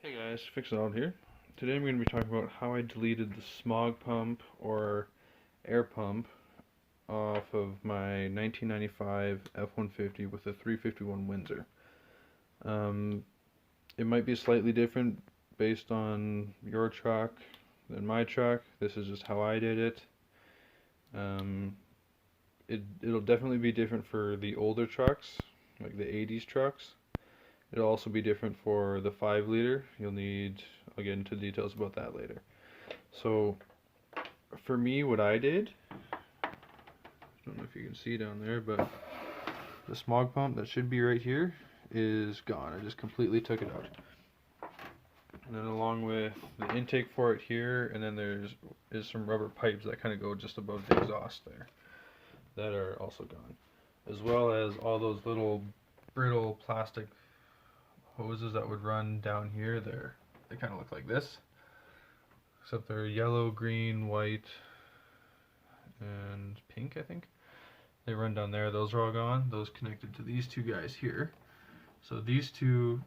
Hey guys, Fix It Out here. Today I'm going to be talking about how I deleted the smog pump or air pump off of my 1995 F150 with a 351 Windsor. Um, it might be slightly different based on your truck than my truck. This is just how I did it. Um, it'll definitely be different for the older trucks, like the 80s trucks. It'll also be different for the 5 liter. I'll get into details about that later. So, for me, what I did, I don't know if you can see down there, but the smog pump that should be right here is gone. I just completely took it out. And then along with the intake for it here, and then is some rubber pipes that kind of go just above the exhaust there that are also gone. As well as all those little brittle plastic hoses that would run down here. They kind of look like this, except they're yellow, green, white, and pink, I think. They run down there. Those are all gone. Those connected to these two guys here. So these two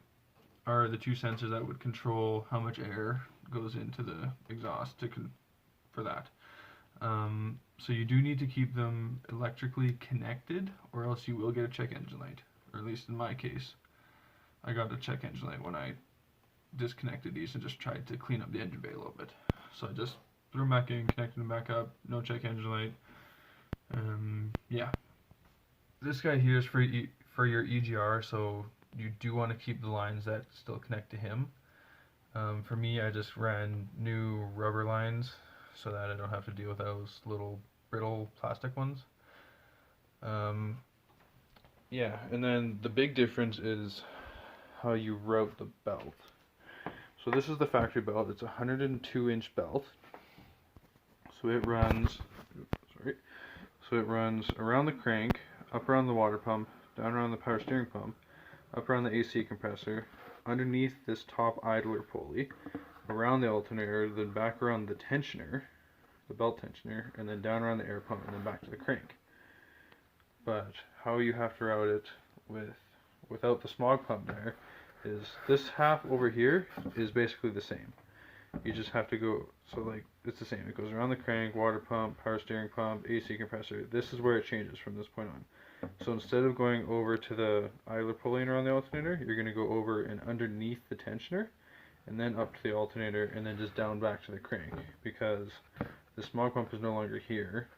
are the two sensors that would control how much air goes into the exhaust for that. So you do need to keep them electrically connected, or else you will get a check engine light, or at least in my case. I got a check engine light when I disconnected these and just tried to clean up the engine bay a little bit. So I just threw them back in, connected them back up, no check engine light. Yeah. This guy here is for your EGR, so you do want to keep the lines that still connect to him. For me, I just ran new rubber lines so that I don't have to deal with those little brittle plastic ones. Yeah, and then the big difference is how you route the belt. So this is the factory belt. It's a 102-inch belt. So it runs around the crank, up around the water pump, down around the power steering pump, up around the AC compressor, underneath this top idler pulley, around the alternator, then back around the tensioner, the belt tensioner, and then down around the air pump, and then back to the crank. But how you have to route it without the smog pump there is this half over here is basically the same. You just have to go, so like it's the same. It goes around the crank, water pump, power steering pump, AC compressor. This is where it changes from this point on. So instead of going over to the idler pulling around the alternator, you're going to go over and underneath the tensioner, and then up to the alternator, and then just down back to the crank, because the smog pump is no longer here.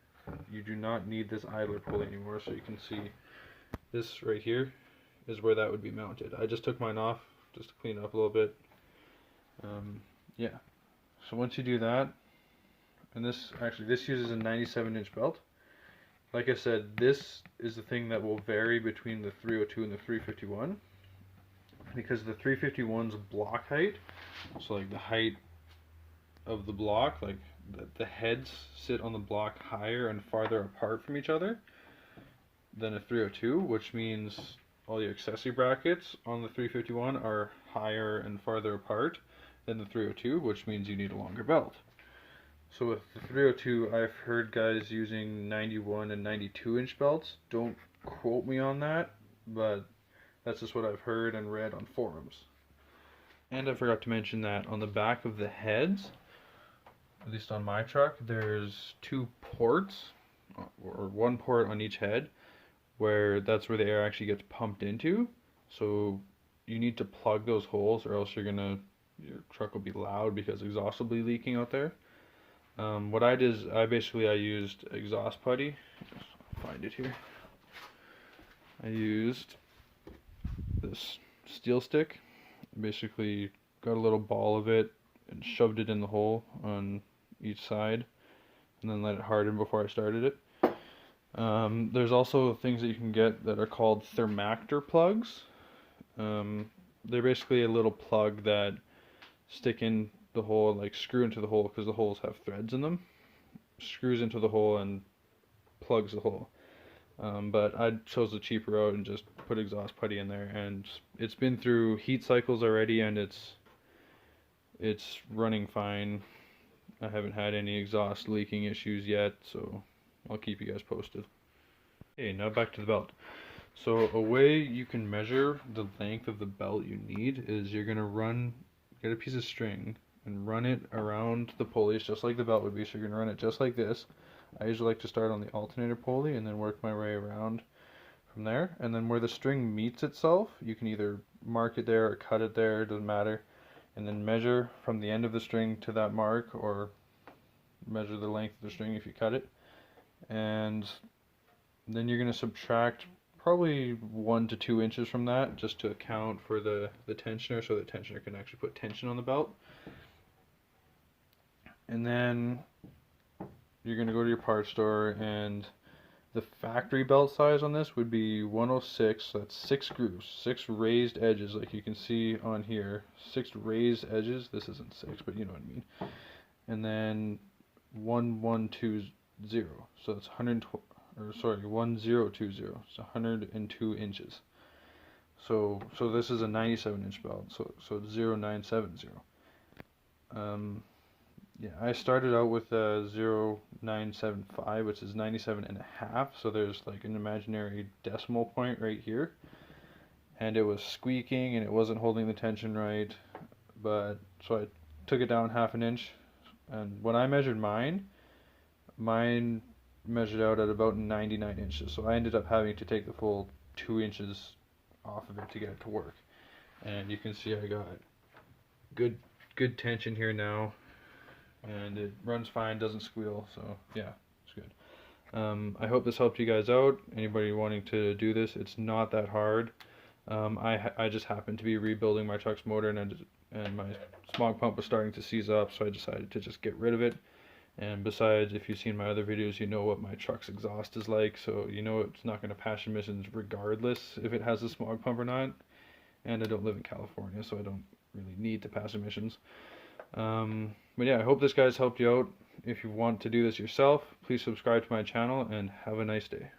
You do not need this idler pulley anymore. So you can see this right here is where that would be mounted. I just took mine off just to clean it up a little bit. Yeah, so once you do that, and this uses a 97-inch belt. Like I said, this is the thing that will vary between the 302 and the 351, because the 351's block height, so like the height of the block, like the heads sit on the block higher and farther apart from each other than a 302, which means all the accessory brackets on the 351 are higher and farther apart than the 302, which means you need a longer belt. So with the 302, I've heard guys using 91 and 92-inch belts. Don't quote me on that, but that's just what I've heard and read on forums. And I forgot to mention that on the back of the heads, at least on my truck, there's two ports, or one port on each head, where that's where the air actually gets pumped into. So you need to plug those holes, or else your truck will be loud because exhaust will be leaking out there. What I did is I used exhaust putty. I'll find it here. I used this steel stick. Basically got a little ball of it and shoved it in the hole on each side, and then let it harden before I started it. There's also things that you can get that are called thermactor plugs. They're basically a little plug that stick in the hole, like screw into the hole, because the holes have threads in them. Screws into the hole and plugs the hole. But I chose the cheaper route and just put exhaust putty in there, and it's been through heat cycles already, and it's running fine. I haven't had any exhaust leaking issues yet, so I'll keep you guys posted. Okay, now back to the belt. So a way you can measure the length of the belt you need is you're going to run get a piece of string and run it around the pulleys just like the belt would be. So you're gonna run it just like this. I usually like to start on the alternator pulley and then work my way around from there. And then where the string meets itself, you can either mark it there or cut it there, it doesn't matter. And then measure from the end of the string to that mark, or measure the length of the string if you cut it. And then you're going to subtract probably 1 to 2 inches from that, just to account for the tensioner, so the tensioner can actually put tension on the belt. And then you're going to go to your parts store, and the factory belt size on this would be 106, so that's 6 grooves, 6 raised edges, like you can see on here, 6 raised edges. This isn't 6, but you know what I mean. And then 1120, so it's 120, or sorry, 1020, so 102 inches. So this is a 97 inch belt, so it's 0970. Yeah, I started out with a 0975, which is 97 and a half, so there's like an imaginary decimal point right here. And it was squeaking and it wasn't holding the tension right, but so I took it down 1/2 inch, and when I measured mine measured out at about 99 inches, so I ended up having to take the full 2 inches off of it to get it to work. And you can see I got good tension here now, and it runs fine, doesn't squeal, so yeah, it's good. I hope this helped you guys out. Anybody wanting to do this, it's not that hard. I just happened to be rebuilding my truck's motor, and my smog pump was starting to seize up, so I decided to just get rid of it. And besides, if you've seen my other videos, you know what my truck's exhaust is like, so you know it's not going to pass emissions regardless if it has a smog pump or not. And I don't live in California, so I don't really need to pass emissions. But yeah, I hope this guys helped you out. If you want to do this yourself, please subscribe to my channel and have a nice day.